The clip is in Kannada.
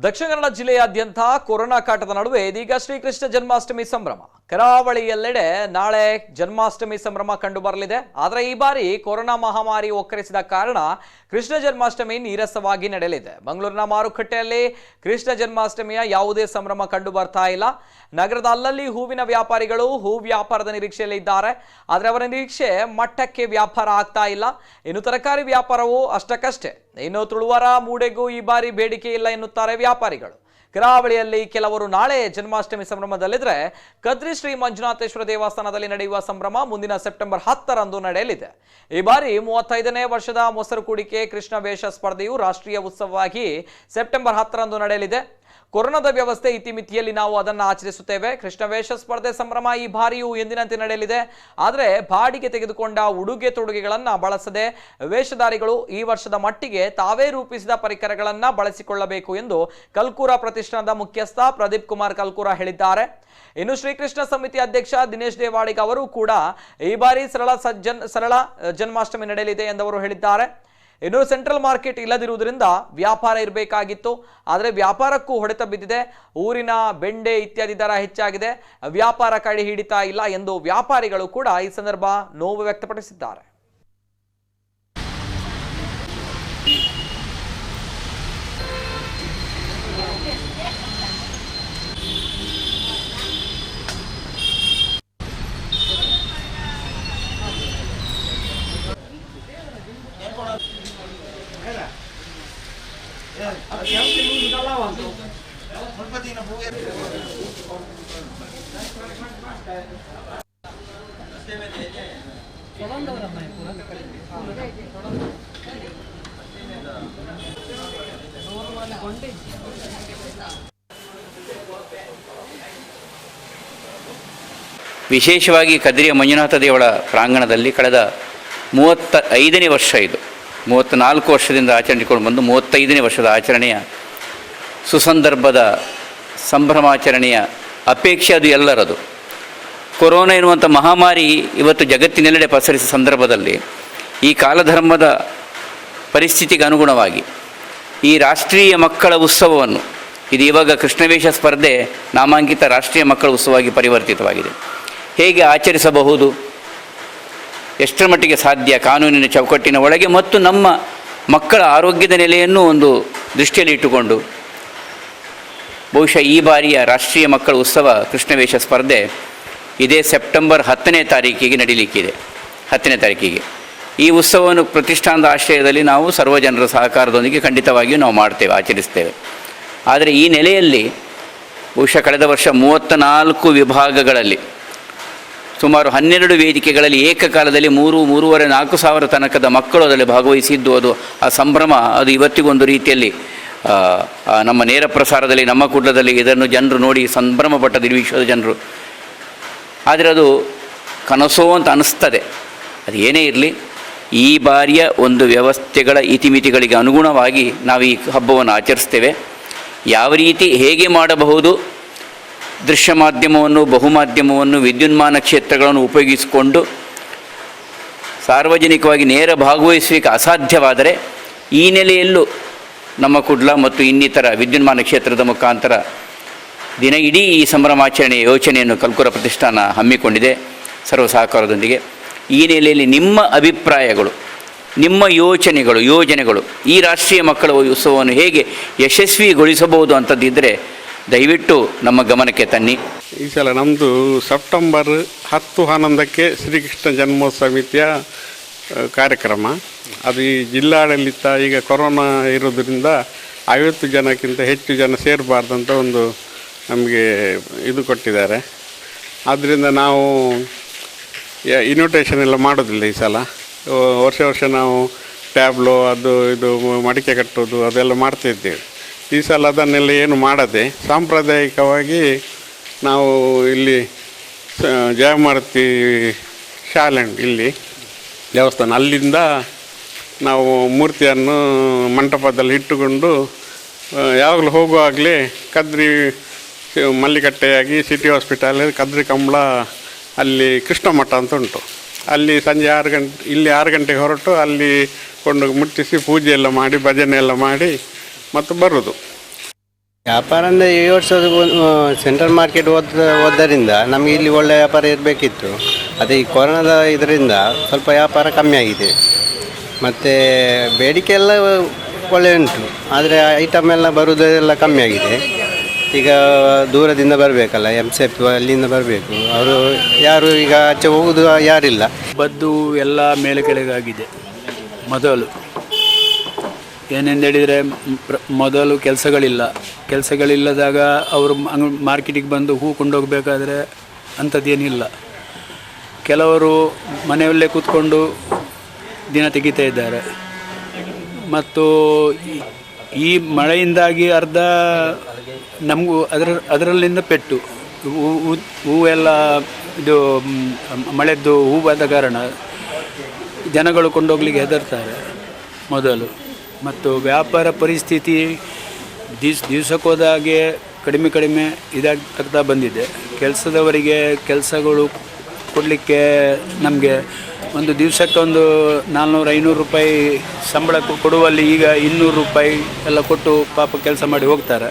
ದಕ್ಷಿಣ ಕನ್ನಡ ಜಿಲ್ಲೆಯಾದ್ಯಂತ ಕೊರೋನಾ ಕಾಟದ ನಡುವೆ ಇದೀಗ ಶ್ರೀಕೃಷ್ಣ ಜನ್ಮಾಷ್ಟಮಿ ಸಂಭ್ರಮ. ಕರಾವಳಿಯೆಲ್ಲೆಡೆ ನಾಳೆ ಜನ್ಮಾಷ್ಟಮಿ ಸಂಭ್ರಮ ಕಂಡು ಬರಲಿದೆ. ಆದರೆ ಈ ಬಾರಿ ಕೊರೋನಾ ಮಹಾಮಾರಿ ಒಕ್ಕರಿಸಿದ ಕಾರಣ ಕೃಷ್ಣ ಜನ್ಮಾಷ್ಟಮಿ ನೀರಸವಾಗಿ ನಡೆಯಲಿದೆ. ಮಂಗಳೂರಿನ ಮಾರುಕಟ್ಟೆಯಲ್ಲಿ ಕೃಷ್ಣ ಜನ್ಮಾಷ್ಟಮಿಯ ಯಾವುದೇ ಸಂಭ್ರಮ ಕಂಡು ಬರ್ತಾ ಇಲ್ಲ. ನಗರದ ಅಲ್ಲಲ್ಲಿ ಹೂವಿನ ವ್ಯಾಪಾರಿಗಳು ಹೂ ವ್ಯಾಪಾರದ ನಿರೀಕ್ಷೆಯಲ್ಲಿ ಇದ್ದಾರೆ. ಆದರೆ ಅವರ ನಿರೀಕ್ಷೆ ಮಟ್ಟಕ್ಕೆ ವ್ಯಾಪಾರ ಆಗ್ತಾ ಇಲ್ಲ. ಇನ್ನು ತರಕಾರಿ ವ್ಯಾಪಾರವೂ ಅಷ್ಟಕ್ಕಷ್ಟೇ. ಇನ್ನು ತುಳುವರ ಮೂಡೆಗೂ ಈ ಬಾರಿ ಬೇಡಿಕೆ ಇಲ್ಲ ಎನ್ನುತ್ತಾರೆ ವ್ಯಾಪಾರಿಗಳು. ಕರಾವಳಿಯಲ್ಲಿ ಕೆಲವರು ನಾಳೆ ಜನ್ಮಾಷ್ಟಮಿ ಸಂಭ್ರಮದಲ್ಲಿದ್ರೆ, ಕದ್ರಿ ಶ್ರೀ ಮಂಜುನಾಥೇಶ್ವರ ದೇವಸ್ಥಾನದಲ್ಲಿ ನಡೆಯುವ ಸಂಭ್ರಮ ಮುಂದಿನ ಸೆಪ್ಟೆಂಬರ್ 10ರಂದು ನಡೆಯಲಿದೆ. ಈ ಬಾರಿ 35ನೇ ವರ್ಷದ ಮೊಸರು ಕುಡಿಕೆ ಕೃಷ್ಣ ವೇಷ ಸ್ಪರ್ಧೆಯು ರಾಷ್ಟ್ರೀಯ ಉತ್ಸವವಾಗಿ ಸೆಪ್ಟೆಂಬರ್ 10ರಂದು ನಡೆಯಲಿದೆ. ಕೊರೋನಾದ ವ್ಯವಸ್ಥೆ ಇತಿಮಿತಿಯಲ್ಲಿ ನಾವು ಅದನ್ನು ಆಚರಿಸುತ್ತೇವೆ. ಕೃಷ್ಣವೇಷ ಸ್ಪರ್ಧೆ ಸಂಭ್ರಮ ಈ ಬಾರಿಯೂ ಎಂದಿನಂತೆ ನಡೆಯಲಿದೆ. ಆದರೆ ಬಾಡಿಗೆ ತೆಗೆದುಕೊಂಡ ಉಡುಗೆ ತೊಡುಗೆಗಳನ್ನು ಬಳಸದೆ ವೇಷಧಾರಿಗಳು ಈ ವರ್ಷದ ಮಟ್ಟಿಗೆ ತಾವೇ ರೂಪಿಸಿದ ಪರಿಕರಗಳನ್ನು ಬಳಸಿಕೊಳ್ಳಬೇಕು ಎಂದು ಕಲ್ಕೂರ ಪ್ರತಿಷ್ಠಾನದ ಮುಖ್ಯಸ್ಥ ಪ್ರದೀಪ್ ಕುಮಾರ್ ಕಲ್ಕೂರ ಹೇಳಿದ್ದಾರೆ. ಇನ್ನು ಶ್ರೀಕೃಷ್ಣ ಸಮಿತಿ ಅಧ್ಯಕ್ಷ ದಿನೇಶ್ ದೇವಾಡಿಗ ಅವರು ಕೂಡ ಈ ಬಾರಿ ಸರಳ ಜನ್ಮಾಷ್ಟಮಿ ನಡೆಯಲಿದೆ ಎಂದವರು ಹೇಳಿದ್ದಾರೆ. ಇನ್ನು ಸೆಂಟ್ರಲ್ ಮಾರ್ಕೆಟ್ ಇಲ್ಲದಿರುವುದರಿಂದ ವ್ಯಾಪಾರ ಇರಬೇಕಾಗಿತ್ತು. ಆದರೆ ವ್ಯಾಪಾರಕ್ಕೂ ಹೊಡೆತ ಬಿದ್ದಿದೆ. ಊರಿನ ಬೆಂಡೆ ಇತ್ಯಾದಿ ದರ ಹೆಚ್ಚಾಗಿದೆ. ವ್ಯಾಪಾರ ಕೈ ಹಿಡಿತಾ ಇಲ್ಲ ಎಂದು ವ್ಯಾಪಾರಿಗಳು ಕೂಡ ಈ ಸಂದರ್ಭ ನೋವು ವ್ಯಕ್ತಪಡಿಸಿದ್ದಾರೆ. ವಿಶೇಷವಾಗಿ ಕದ್ರಿಯ ಮಂಜುನಾಥ ದೇವಳ ಪ್ರಾಂಗಣದಲ್ಲಿ ಕಳೆದ 35ನೇ ವರ್ಷ ಇದು. 34 ವರ್ಷದಿಂದ ಆಚರಣೆಕೊಂಡು ಬಂದು 35ನೇ ವರ್ಷದ ಆಚರಣೆಯ ಸುಸಂದರ್ಭದ ಸಂಭ್ರಮಾಚರಣೆಯ ಅಪೇಕ್ಷೆ ಅದು ಎಲ್ಲರದು. ಕೊರೋನಾ ಎನ್ನುವಂಥ ಮಹಾಮಾರಿ ಇವತ್ತು ಜಗತ್ತಿನೆಲ್ಲೆಡೆ ಪಸರಿಸಿದ ಸಂದರ್ಭದಲ್ಲಿ ಈ ಕಾಲಧರ್ಮದ ಪರಿಸ್ಥಿತಿಗೆ ಅನುಗುಣವಾಗಿ ಈ ರಾಷ್ಟ್ರೀಯ ಮಕ್ಕಳ ಉತ್ಸವವನ್ನು, ಇದು ಇವಾಗ ಕೃಷ್ಣವೇಷ ಸ್ಪರ್ಧೆ ನಾಮಾಂಕಿತ ರಾಷ್ಟ್ರೀಯ ಮಕ್ಕಳ ಉತ್ಸವವಾಗಿ ಪರಿವರ್ತಿತವಾಗಿದೆ. ಹೇಗೆ ಆಚರಿಸಬಹುದು, ಎಷ್ಟರ ಮಟ್ಟಿಗೆ ಸಾಧ್ಯ ಕಾನೂನಿನ ಚೌಕಟ್ಟಿನ ಒಳಗೆ ಮತ್ತು ನಮ್ಮ ಮಕ್ಕಳ ಆರೋಗ್ಯದ ನೆಲೆಯನ್ನು ಒಂದು ದೃಷ್ಟಿಯಲ್ಲಿ ಇಟ್ಟುಕೊಂಡು ಬಹುಶಃ ಈ ಬಾರಿಯ ರಾಷ್ಟ್ರೀಯ ಮಕ್ಕಳ ಉತ್ಸವ ಕೃಷ್ಣವೇಷ ಸ್ಪರ್ಧೆ ಇದೇ ಸೆಪ್ಟೆಂಬರ್ 10ನೇ ತಾರೀಕಿಗೆ ನಡೀಲಿಕ್ಕಿದೆ. 10ನೇ ತಾರೀಕಿಗೆ ಈ ಉತ್ಸವವನ್ನು ಪ್ರತಿಷ್ಠಾನದ ಆಶ್ರಯದಲ್ಲಿ ನಾವು ಸರ್ವ ಜನರ ಸಹಕಾರದೊಂದಿಗೆ ಖಂಡಿತವಾಗಿಯೂ ನಾವು ಮಾಡ್ತೇವೆ, ಆಚರಿಸ್ತೇವೆ. ಆದರೆ ಈ ನೆಲೆಯಲ್ಲಿ ಬಹುಶಃ ಕಳೆದ ವರ್ಷ 34 ವಿಭಾಗಗಳಲ್ಲಿ ಸುಮಾರು 12 ವೇದಿಕೆಗಳಲ್ಲಿ ಏಕಕಾಲದಲ್ಲಿ 3,500 4,000 ತನಕದ ಮಕ್ಕಳು ಅದರಲ್ಲಿ ಭಾಗವಹಿಸಿದ್ದು, ಅದು ಆ ಸಂಭ್ರಮ ಅದು ಇವತ್ತಿಗೊಂದು ರೀತಿಯಲ್ಲಿ ನಮ್ಮ ನೇರ ಪ್ರಸಾರದಲ್ಲಿ ನಮ್ಮ ಕೂಡಲದಲ್ಲಿ ಇದನ್ನು ಜನರು ನೋಡಿ ಸಂಭ್ರಮ ಪಟ್ಟದಿರು ವಿಶ್ವದ ಜನರು. ಆದರೆ ಅದು ಕನಸೋ ಅಂತ ಅನ್ನಿಸ್ತದೆ. ಅದು ಏನೇ ಇರಲಿ, ಈ ಬಾರಿಯ ಒಂದು ವ್ಯವಸ್ಥೆಗಳ ಇತಿಮಿತಿಗಳಿಗೆ ಅನುಗುಣವಾಗಿ ನಾವು ಈ ಹಬ್ಬವನ್ನು ಆಚರಿಸ್ತೇವೆ. ಯಾವ ರೀತಿ ಹೇಗೆ ಮಾಡಬಹುದು, ದೃಶ್ಯ ಮಾಧ್ಯಮವನ್ನು, ಬಹುಮಾಧ್ಯಮವನ್ನು, ವಿದ್ಯುನ್ಮಾನ ಕ್ಷೇತ್ರಗಳನ್ನು ಉಪಯೋಗಿಸಿಕೊಂಡು ಸಾರ್ವಜನಿಕವಾಗಿ ನೇರ ಭಾಗವಹಿಸಲಿಕ್ಕೆ ಅಸಾಧ್ಯವಾದರೆ ಈ ನೆಲೆಯಲ್ಲೂ ನಮ್ಮ ಕುಡ್ಲ ಮತ್ತು ಇನ್ನಿತರ ವಿದ್ಯುನ್ಮಾನ ಕ್ಷೇತ್ರದ ಮುಖಾಂತರ ದಿನ ಇಡೀ ಈ ಸಂಭ್ರಮಾಚರಣೆಯ ಯೋಚನೆಯನ್ನು ಕಲ್ಕೂರ ಪ್ರತಿಷ್ಠಾನ ಹಮ್ಮಿಕೊಂಡಿದೆ ಸರ್ವ ಸಹಕಾರದೊಂದಿಗೆ. ಈ ನೆಲೆಯಲ್ಲಿ ನಿಮ್ಮ ಅಭಿಪ್ರಾಯಗಳು, ನಿಮ್ಮ ಯೋಜನೆಗಳು ಈ ರಾಷ್ಟ್ರೀಯ ಮಕ್ಕಳ ಉತ್ಸವವನ್ನು ಹೇಗೆ ಯಶಸ್ವಿಗೊಳಿಸಬಹುದು ಅಂತದ್ದಿದ್ದರೆ ದಯವಿಟ್ಟು ನಮ್ಮ ಗಮನಕ್ಕೆ ತನ್ನಿ. ಈ ಸಲ ನಮ್ಮದು ಸೆಪ್ಟೆಂಬರ್ 10-11ಕ್ಕೆ ಶ್ರೀಕೃಷ್ಣ ಜನ್ಮೋತ್ಸವ ಸಮಿತಿಯ ಕಾರ್ಯಕ್ರಮ. ಅದು ಈ ಜಿಲ್ಲಾಡಳಿತ ಈಗ ಕೊರೋನಾ ಇರೋದರಿಂದ 50 ಜನಕ್ಕಿಂತ ಹೆಚ್ಚು ಜನ ಸೇರಬಾರ್ದಂತ ಒಂದು ನಮಗೆ ಇದು ಕೊಟ್ಟಿದ್ದಾರೆ. ಆದ್ದರಿಂದ ನಾವು ಇನ್ವಿಟೇಷನ್ ಎಲ್ಲ ಮಾಡೋದಿಲ್ಲ ಈ ಸಲ. ವರ್ಷ ನಾವು ಟ್ಯಾಬ್ಲೋ ಅದು ಇದು ಮಡಿಕೆ ಕಟ್ಟೋದು ಅದೆಲ್ಲ ಮಾಡ್ತಾಯಿದ್ದೇವೆ. ಈ ಸಲ ಅದನ್ನೆಲ್ಲ ಏನು ಮಾಡದೆ ಸಾಂಪ್ರದಾಯಿಕವಾಗಿ ನಾವು ಇಲ್ಲಿ ಜಯಮಾರುತಿ ಶಾಲೆ ಇಲ್ಲಿ ದೇವಸ್ಥಾನ, ಅಲ್ಲಿಂದ ನಾವು ಮೂರ್ತಿಯನ್ನು ಮಂಟಪದಲ್ಲಿ ಇಟ್ಟುಕೊಂಡು ಯಾವಾಗಲೂ ಹೋಗುವಾಗಲೇ ಕದ್ರಿ ಮಲ್ಲಿಕಟ್ಟೆಯಾಗಿ ಸಿಟಿ ಹಾಸ್ಪಿಟಲ್ ಕದ್ರಿ ಕಂಬಳ ಅಲ್ಲಿ ಕೃಷ್ಣ ಮಠ ಅಂತ ಉಂಟು. ಅಲ್ಲಿ ಸಂಜೆ 6 ಗಂಟೆ, ಇಲ್ಲಿ 6 ಗಂಟೆಗೆ ಹೊರಟು ಅಲ್ಲಿ ಕೊಂಡು ಮುಟ್ಟಿಸಿ ಪೂಜೆ ಎಲ್ಲ ಮಾಡಿ ಭಜನೆ ಎಲ್ಲ ಮಾಡಿ ಮತ್ತು ಬರೋದು. ವ್ಯಾಪಾರ ಅಂದರೆ ಈ ವರ್ಷ ಸೆಂಟ್ರಲ್ ಮಾರ್ಕೆಟ್ ಹೋದ್ದರಿಂದ ನಮಗೆ ಇಲ್ಲಿ ಒಳ್ಳೆ ವ್ಯಾಪಾರ ಇರಬೇಕಿತ್ತು. ಅದೇ ಈ ಕೊರೋನಾದ ಇದರಿಂದ ಸ್ವಲ್ಪ ವ್ಯಾಪಾರ ಕಮ್ಮಿ ಆಗಿದೆ. ಮತ್ತು ಬೇಡಿಕೆ ಎಲ್ಲ ಒಳ್ಳೆ ಉಂಟು, ಆದರೆ ಐಟಮ್ ಎಲ್ಲ ಬರುವುದೆಲ್ಲ ಕಮ್ಮಿ ಆಗಿದೆ. ಈಗ ದೂರದಿಂದ ಬರಬೇಕಲ್ಲ, MCF ಅಲ್ಲಿಂದ ಬರಬೇಕು. ಅವರು ಯಾರು ಈಗ ಆಚೆ ಹೋಗೋದು ಯಾರಿಲ್ಲ. ಬದ್ದು ಎಲ್ಲ ಮೇಲೆ ಕೆಳಗಾಗಿದೆ. ಮೊದಲು ಏನೆಂದು ಹೇಳಿದರೆ ಮೊದಲು ಕೆಲಸಗಳಿಲ್ಲದಾಗ ಅವರು ಮಾರ್ಕೆಟಿಗೆ ಬಂದು ಹೂ ಕೊಂಡೋಗಬೇಕಾದ್ರೆ ಅಂಥದ್ದೇನಿಲ್ಲ. ಕೆಲವರು ಮನೆಯಲ್ಲೇ ಕೂತ್ಕೊಂಡು ದಿನ ತೆಗಿತಾ ಇದ್ದಾರೆ. ಮತ್ತು ಈ ಮಳೆಯಿಂದಾಗಿ ಅರ್ಧ ನಮಗೂ ಅದರಲ್ಲಿಂದ ಪೆಟ್ಟು ಹೂವೆಲ್ಲ ಇದು ಮಳೆದ್ದು ಹೂ ಬಂದ ಕಾರಣ ಜನಗಳು ಕೊಂಡೋಗ್ಲಿಕ್ಕೆ ಹೆದರ್ತಾರೆ ಮೊದಲು. ಮತ್ತು ವ್ಯಾಪಾರ ಪರಿಸ್ಥಿತಿ ದಿವಸಕ್ಕೋದಾಗೆ ಕಡಿಮೆ ಇದಾಗ್ತಾ ಬಂದಿದೆ. ಕೆಲಸದವರಿಗೆ ಕೆಲಸಗಳು ಕೊಡಲಿಕ್ಕೆ ನಮಗೆ ಒಂದು ದಿವಸಕ್ಕೆ ಒಂದು 400-500 ರೂಪಾಯಿ ಸಂಬಳ ಕೊಡುವಲ್ಲಿ ಈಗ 200 ರೂಪಾಯಿ ಎಲ್ಲ ಕೊಟ್ಟು ಪಾಪ ಕೆಲಸ ಮಾಡಿ ಹೋಗ್ತಾರೆ.